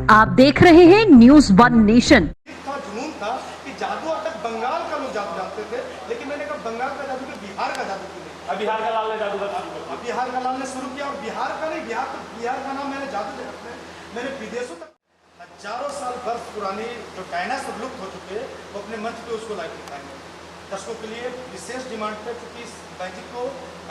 आप देख रहे हैं न्यूज़ वन नेशन। जुनून था कि जादू अब तक बंगाल का लोग जादू जानते थे, लेकिन मैंने कहा बंगाल का जादू के बिहार का जादू क्यों नहीं। बिहार का लाल ने जादू का शुरू किया। बिहार का लाल ने शुरू किया, और बिहार का नहीं, बिहार का नाम मैंने जादू देखते हैं। मैंने विदेशों तक हजारों साल वर्ष पुरानी जो डायनासोर लुप्त हो चुके वो अपने मंच पे उसको लाइव दिखाएंगे दर्शकों के लिए विशेष डिमांड पे, क्योंकि इस मैजिक को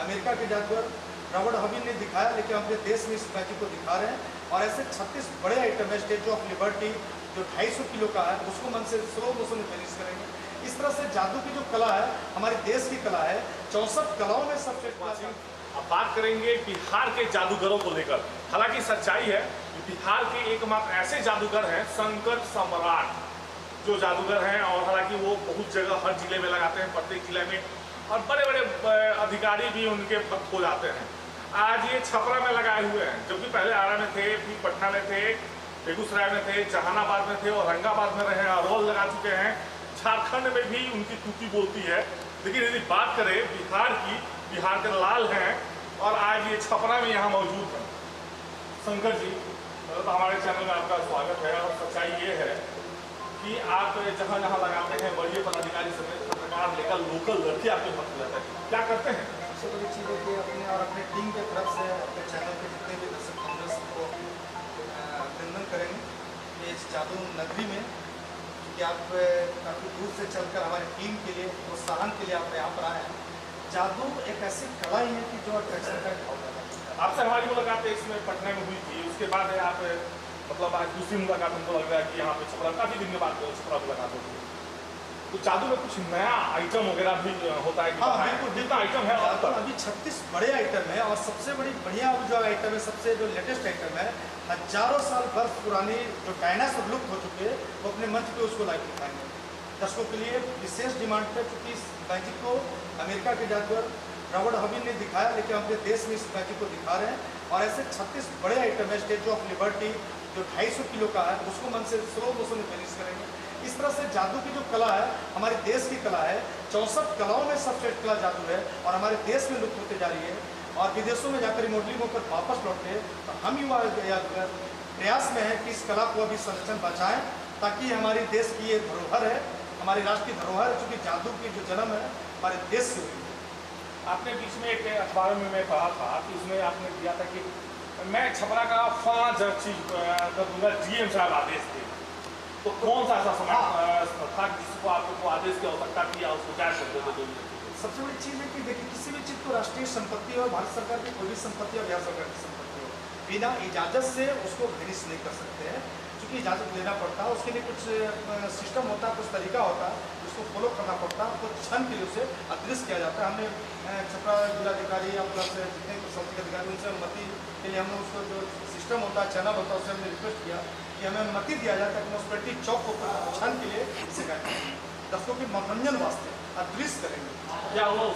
अमेरिका के जादूगर रॉबर्ट हॉबिन ने दिखाया, लेकिन अपने देश में इस मैजिक को दिखा रहे हैं। और ऐसे 36 बड़े आइटम है। स्टैचू ऑफ लिबर्टी जो 250 किलो का है, उसको मन से स्लो मोशन में फिनिश करेंगे। इस तरह से जादू की जो कला है, हमारे देश की कला है, 64 कलाओं में सबसे अब बात करेंगे बिहार के जादूगरों को लेकर। हालांकि सच्चाई है कि बिहार के एकमात्र ऐसे जादूगर हैं शंकर सम्राट, जो जादूगर हैं, और हालांकि वो बहुत जगह हर जिले में लगाते हैं, प्रत्येक जिले में, और बड़े बड़े अधिकारी भी उनके भक्त हो जाते हैं। आज ये छपरा में लगाए हुए हैं, जो कि पहले आरा में थे, फिर पटना में थे, बेगूसराय में थे, जहानाबाद में थे, औरंगाबाद में रहे, अरवल लगा चुके हैं, झारखंड में भी उनकी टूटी बोलती है। लेकिन यदि बात करें बिहार की, बिहार के लाल हैं और आज ये छपरा में यहाँ मौजूद हैं। शंकर जी, तो हमारे चैनल में आपका स्वागत है। और सच्चाई ये है कि आप जहाँ जहाँ लगाते हैं, बड़े पदाधिकारी समेत पत्रकार लेकर लोकल लड़के आपके भक्त रहते हैं, क्या करते हैं? सबसे बड़ी चीज़ है कि अपने और अपने टीम के तरफ से अपने चैनल के जितने भी दर्शक होंगे सबको अभिनंदन करेंगे कि इस जादू नगरी में, क्योंकि आप काफ़ी दूर से चलकर हमारी टीम के लिए, प्रोत्साहन के लिए आप यहाँ पर आए हैं। जादू एक ऐसी कला ही है कि जो अट्रैक्शन का भाव है। आपसे हमारी मुलाकात इसमें पटना में हुई थी, उसके बाद आप मतलब आज दूसरी मुलाकात हमको लग रहा है कि यहाँ पे छपरा काफ़ी दिन के बाद छपरा मुलाकात होती है। तो जादू में कुछ नया आइटम वगैरह भी होता है? हाँ बिल्कुल, जितना आइटम है अभी 36 बड़े आइटम है। और सबसे बड़ी बढ़िया जो आइटम है, सबसे जो लेटेस्ट आइटम है, हजारों साल वर्ष पुरानी जो डायनासोर लुप्त हो चुके वो अपने मंच पे उसको लाइव दिखाएंगे दर्शकों के लिए विशेष डिमांड पे, क्योंकि इस मैजिक को अमेरिका के जादूगर रॉबर्ट हॉबिन ने दिखाया, लेकिन अपने देश में इस मैजिक को दिखा रहे हैं। और ऐसे 36 बड़े आइटम है। स्टैचू ऑफ लिबर्टी जो 250 किलो का है, उसको मन से स्लो मोशन में फिनिश करेंगे। इस तरह से जादू की जो कला है, हमारे देश की कला है, 64 कलाओं में सबसे कला जादू है, और हमारे देश में लुप्त होते जा रही है। और विदेशों में जाकर रिमोटली होकर वापस लौटे, तो हम युवा प्रयास में है कि इस कला को अभी संरक्षण बचाएं, ताकि हमारे देश की ये धरोहर है, हमारी राष्ट्रीय धरोहर है, चूँकि जादू की जो जन्म है हमारे देश से हुई। आपने बीच में एक अखबार में मैं पढ़ा था कि उसमें आपने दिया था कि मैं छपरा का 5 चीज कर दूंगा, डीएम साहब आदेश थे। तो कौन सा ऐसा समय था जिसको आपको आदेश की आवश्यकता थी या उसको क्या करते थे? सबसे बड़ी चीज़ है कि देखिए, किसी भी चीज़ को राष्ट्रीय संपत्ति और भारत सरकार की कोई भी संपत्ति और बिहार सरकार की संपत्ति हो, बिना इजाज़त से उसको फिनिश नहीं कर सकते हैं, क्योंकि इजाज़त लेना पड़ता है। उसके लिए कुछ सिस्टम होता है, कुछ तरीका होता है, उसको फॉलो करना पड़ता है। कुछ क्षण के लिए उसे अदृश्य किया जाता है। हमने छपरा जिलाधिकारी या प्लस जितने प्रशासनिक अधिकारी, उनसे अनुमति के लिए हमने उसको जो सिस्टम होता है, चैनल होता है, उससे हमने रिक्वेस्ट किया कि हमें अनुमति दिया जाए, ताकि मुनसिपलिटी चौक को क्षण के लिए इसे दर्शकों के मनोरंजन वास्ते अदृश्य करेंगे। क्या हुआ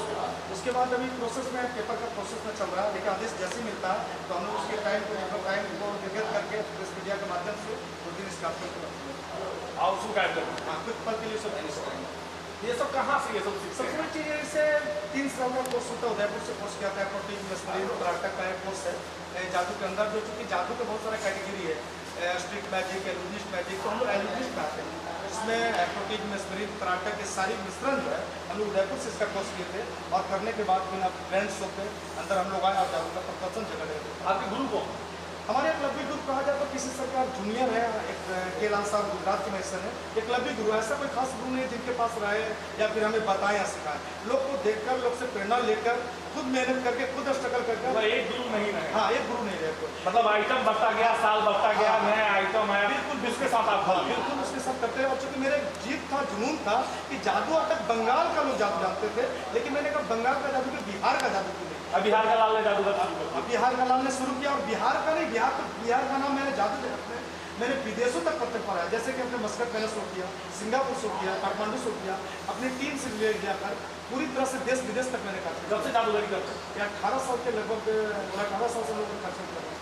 उसके बाद अभी प्रोसेस में, पेपर का प्रोसेस में चल रहा है, लेकिन आदेश जैसे ही मिलता है तो हम लोग उसके टाइम को निर्गत करके प्रेस मीडिया के माध्यम से 2 दिन इसका और उसको गायब करेंगे। हाँ, कुछ पल के लिए सब फिनिश करेंगे। ये सब कहाँ से, ये सब सबसे बड़ी चीज़ है, इसे 3 साल का कोर्स होता है। उदयपुर से कोर्स किया था, प्रोटीन मस्मरीन कर्नाटक का एक कोर्स है जादू के अंदर, जो चूँकि जादू का बहुत सारा कैटेगरी है, स्ट्रिक्ट मैजिक, एल्यूमिस्ट मैजिक, तो हम लोग एल्यूमिस्ट में आते हैं। इसमें प्रोटीन मस्मरीन कर्नाटक के सारी मिश्रण जो है, हम लोग उदयपुर से इसका कोर्स किए थे। और करने के बाद फिर ग्रैंड शो पे अंदर हम लोग आए और जादू का प्रदर्शन जगह रहे। आपके गुरु को हमारे एकलव्य गुरु कहा जाए तो किसी सरकार जूनियर है, एक केलान साहब गुजरात के मैसन है, एकलव्य गुरु। ऐसा कोई खास गुरु नहीं जिनके पास रहे या फिर हमें बताएं या सिखाएं। लोग को देखकर, लोग से प्रेरणा लेकर, खुद मेहनत करके, खुद स्ट्रगल करके। एक गुरु नहीं रहे। हाँ, एक गुरु नहीं रहे। मतलब आइटम बढ़ता गया, साल बढ़ता गया, नया आइटम आया, बिल्कुल उसके साथ आप बिल्कुल उसके साथ करते हैं। और चूँकि मेरा जीत था, जुनून था कि जादू अब तक बंगाल का लोग जादू जानते थे, लेकिन मैंने कहा बंगाल का जादू के बिहार का जादू क्यों नहीं। बिहार का लाल ने जादू का शुरू किया। बिहार का लाल ने शुरू किया, और बिहार का नहीं, बिहार का नाम मैंने जादू देखते हैं। मैंने विदेशों तक पत्र पढ़ा है, जैसे कि अपने मस्कट मैंने शो किया, सिंगापुर शो किया, काठमांडू शो किया, अपनी टीम से ले जाकर पूरी तरह से देश विदेश तक मैंने कहा। जब से जादूगरी करते हैं 18 साल के लगभग 18 साल से लोग खर्च कर रहे हैं।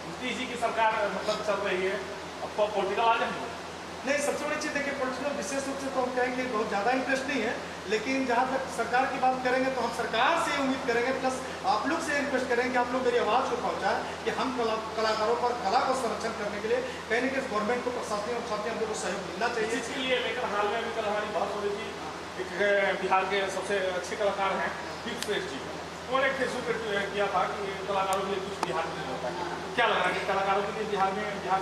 नीतीश जी की सरकार मतलब चल रही है, अब पॉलिटिकल आ जाएंगे। नहीं, सबसे बड़ी चीज़ देखिए, पॉलिटिकल विशेष रूप से तो हम कहेंगे बहुत ज़्यादा इंटरेस्ट नहीं है, लेकिन जहाँ तक सरकार की बात करेंगे तो हम सरकार से उम्मीद करेंगे, प्लस आप लोग से रिक्वेस्ट करेंगे कि आप लोग मेरी आवाज़ को पहुँचाएं कि हम कलाकारों पर कला को संरक्षण करने के लिए कहीं ना कहीं गवर्नमेंट को, प्रशासनिक और साथ ही हम लोग को सहयोग मिलना चाहिए। इसके लिए लेकर हाल में भी कल हमारी बात हो रही थी, एक बिहार के सबसे अच्छे कलाकार हैं दीप श्रेष्ठ जी, उन्होंने एक फेसबुक पे किया था कि कलाकारों के लिए कुछ बिहार में नहीं होता है। क्या लग रहा है कि कलाकारों के लिए बिहार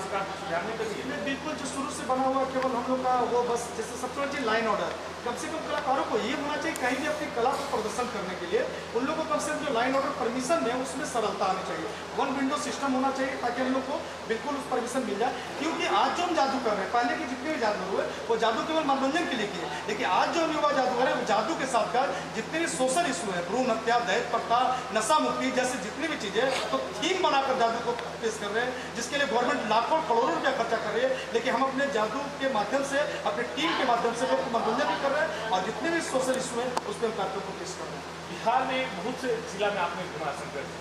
सरकार कुछ बिहार नहीं कर रही है? बिल्कुल, जो शुरू से बना हुआ केवल हम लोग का वो बस जैसे सबसे बड़ी चीज़ लाइन ऑर्डर, कम से कम कलाकारों को ये होना चाहिए कहीं भी अपनी कला को प्रदर्शन करने के लिए उन लोगों को कम से कम जो लाइन ऑर्डर परमिशन है उसमें सरलता आनी चाहिए, वन विंडो सिस्टम होना चाहिए ताकि हम लोग को बिल्कुल उस परमिशन मिल जाए। क्योंकि आज जो हम जादू कर रहे हैं, पहले के जितने भी जादूगर हुए वो जादू केवल मनोरंजन के लिए किए, लेकिन आज जो हम युवा जादूगर है वो जादू के साथ साथ जितने भी सोशल इशू है, भ्रूण हत्या, दहेज प्रथा, नशा मुक्ति जैसे जितनी भी चीज़ें, तो थीम बनाकर जादू को पेश कर रहे हैं, जिसके लिए गवर्नमेंट लाखों करोड़ों रुपया खर्चा कर रही है, लेकिन हम अपने जादू के माध्यम से, अपने टीम के माध्यम से लोग मनोरंजन भी कर रहे हैं और जितने भी सोशल इशू है उस पर हम कार्यक्रम को पेश कर रहे हैं। बिहार में बहुत से जिला में आपने घुमा शंकर,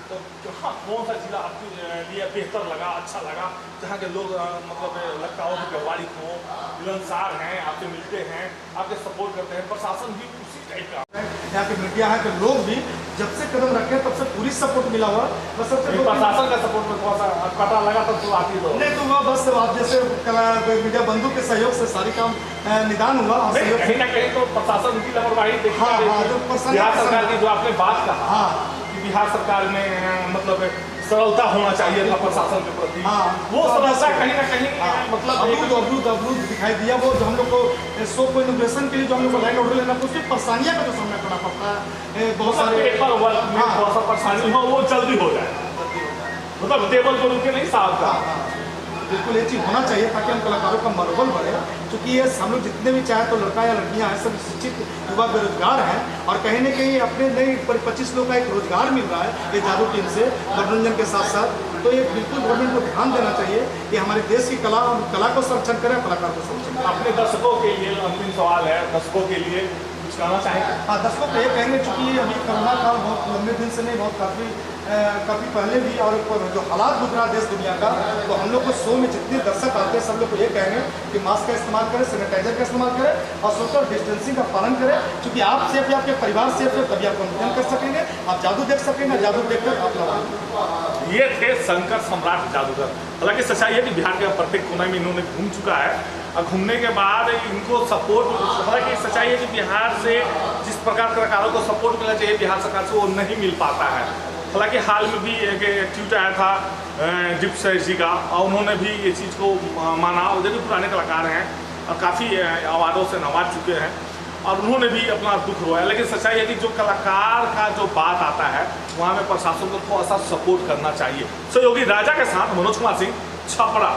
तो जहाँ कौन सा जिला आपके लिए बेहतर लगा, अच्छा लगा, जहाँ के लोग मतलब लगता हो कि व्यवहारिक हो, मिलनसार हैं, आपसे मिलते हैं, आपके सपोर्ट करते हैं, प्रशासन भी उसी टाइप का, यहाँ के मीडिया है, के लोग भी जब से कदम रखे तब से पूरी सपोर्ट मिला हुआ, बस सबसे प्रशासन का सपोर्ट में थोड़ा सा कटा लगा तब तो आती दो नहीं, तो वह बस आप जैसे मीडिया बंधु के सहयोग से सारी काम निदान हुआ और कहीं ना कहीं तो प्रशासन की लापरवाही देखी। बिहार सरकार की जो आपने बात कहा कि बिहार सरकार में मतलब सरलता होना चाहिए था प्रशासन के प्रति, वो सरलता कहीं ना कहीं मतलब अवरुद्ध दिखाई दिया। वो जो हम लोग को शो को इनोग्रेशन के लिए जो हम लोग को लाइन ऑर्डर लेना था उसमें परेशानियां का जो सामना करना पड़ता है, बहुत सारे थोड़ा सा परेशानी हो वो जल्दी हो जाए, मतलब टेबल पर रुके नहीं साहब का। बिल्कुल ये चीज़ होना चाहिए ताकि हम कलाकारों का मनोबल बढ़े, क्योंकि ये हम लोग जितने भी चाहे तो लड़का या लड़कियां हैं सब शिक्षित युवा बेरोजगार हैं और कहीं ना कहीं अपने नए 25 लोग का एक रोजगार मिल रहा है ये जादू टीम से मनोरंजन के साथ साथ। तो ये बिल्कुल गवर्नमेंट को ध्यान देना चाहिए कि हमारे देश की कला को संरक्षण करें, कलाकार को संरक्षण करें। अपने दर्शकों के लिए अंतिम सवाल है, दर्शकों के लिए कुछ कहना चाहेंगे? हाँ, दर्शकों को ये कहेंगे चूँकि अभी कोरोना काल बहुत लंबे दिन से नहीं, बहुत काफ़ी पहले भी और जो हालात गुजरा देश दुनिया का, तो हम लोग को शो में जितने दर्शक आते हैं सब लोग को ये कहेंगे कि मास्क का इस्तेमाल करें, सैनिटाइजर का इस्तेमाल करें और सोशल डिस्टेंसिंग का पालन करें, क्योंकि आप सेफ है, आपके परिवार सेफ है, तभी आप मनोरंजन कर सकेंगे, आप जादू देख सकेंगे, जादू देखकर आप लोग। ये थे शंकर सम्राट जादूगर। हालांकि सच्चाई है कि बिहार के प्रत्येक कोने में इन्होंने घूम चुका है और घूमने के बाद इनको सपोर्ट, हालांकि सच्चाई है कि बिहार से जिस प्रकार कलाकारों को सपोर्ट मिलना चाहिए बिहार सरकार से वो नहीं मिल पाता है। हालांकि हाल में भी एक ट्वीट आया था दीप श्रेष्ठ जी का और उन्होंने भी ये चीज़ को माना, और जो भी पुराने कलाकार हैं और काफ़ी अवार्डों से नवाज चुके हैं और उन्होंने भी अपना दुख रोया। लेकिन सच्चाई है कि जो कलाकार का जो बात आता है वहाँ में प्रशासन को थोड़ा सा सपोर्ट करना चाहिए। सहयोगी राजा के साथ मनोज कुमार सिंह, छपरा।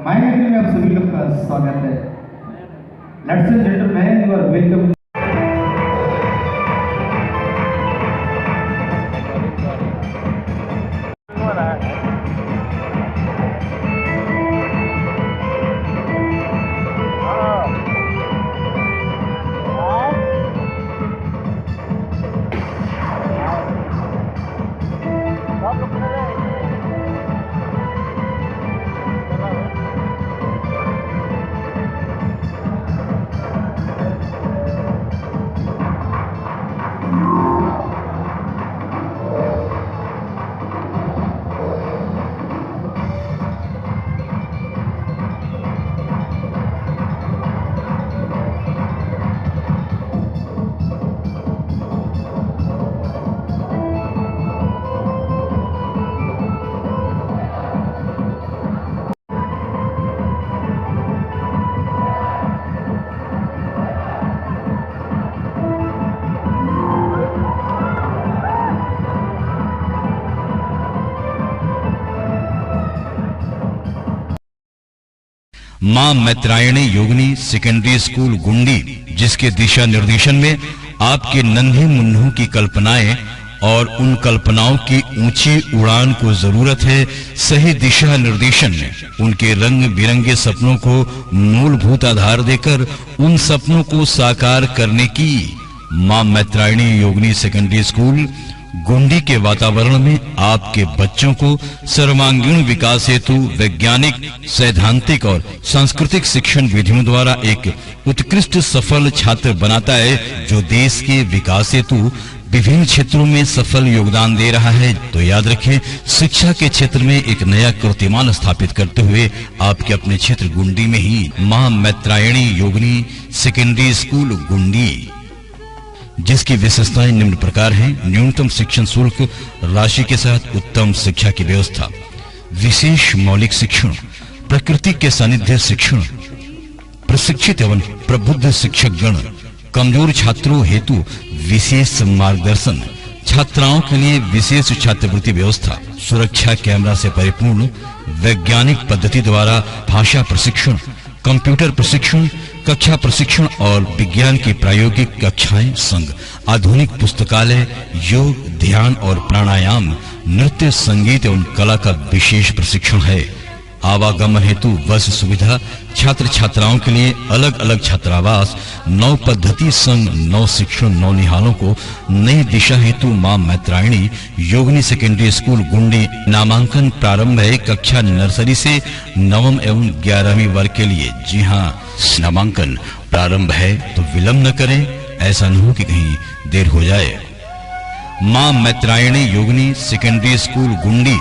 माइनर में आप सभी लोग का स्वागत है। Ladies and gentleman, you are welcome. मां मैत्रायणी योगिनी सेकेंडरी स्कूल गुंडी, जिसके दिशा निर्देशन में आपके नन्हे मुन्नों की कल्पनाएं और उन कल्पनाओं की ऊंची उड़ान को जरूरत है सही दिशा निर्देशन में उनके रंग बिरंगे सपनों को मूलभूत आधार देकर उन सपनों को साकार करने की मां मैत्रायणी योगिनी सेकेंडरी स्कूल गुंडी के वातावरण में आपके बच्चों को सर्वांगीण विकास हेतु वैज्ञानिक, सैद्धांतिक और सांस्कृतिक शिक्षण विधियों द्वारा एक उत्कृष्ट सफल छात्र बनाता है, जो देश के विकास हेतु विभिन्न क्षेत्रों में सफल योगदान दे रहा है। तो याद रखें, शिक्षा के क्षेत्र में एक नया कीर्तिमान स्थापित करते हुए आपके अपने क्षेत्र गुंडी में ही मां मैत्रायणी योगिनी सेकेंडरी स्कूल गुंडी, जिसकी विशेषताएं निम्न प्रकार हैं: न्यूनतम शिक्षण शुल्क राशि के साथ उत्तम शिक्षा की व्यवस्था, विशेष मौलिक शिक्षण, प्रकृति के सानिध्य शिक्षण, प्रशिक्षित एवं प्रबुद्ध शिक्षक गण, कमजोर छात्रों हेतु विशेष मार्गदर्शन, छात्राओं के लिए विशेष छात्रवृत्ति व्यवस्था, सुरक्षा कैमरा से परिपूर्ण वैज्ञानिक पद्धति द्वारा भाषा प्रशिक्षण, कंप्यूटर प्रशिक्षण, कक्षा प्रशिक्षण और विज्ञान की प्रायोगिक कक्षाएं संग आधुनिक पुस्तकालय, योग, ध्यान और प्राणायाम, नृत्य, संगीत एवं कला का विशेष प्रशिक्षण है। आवागमन हेतु बस सुविधा, छात्र छात्राओं के लिए अलग अलग छात्रावास, नव पद्धति संग नव शिक्षण नौनिहालों को नई दिशा हेतु मां मैत्रायणी योगिनी सेकेंडरी स्कूल गुंडी। नामांकन प्रारंभ है कक्षा नर्सरी से नवम एवं 11वीं वर्ग के लिए। जी हाँ, नामांकन प्रारंभ है, तो विलंब न करें, ऐसा न हो कि कहीं देर हो जाए। मां मैत्रायणी योगिनी सेकेंडरी स्कूल गुंडी।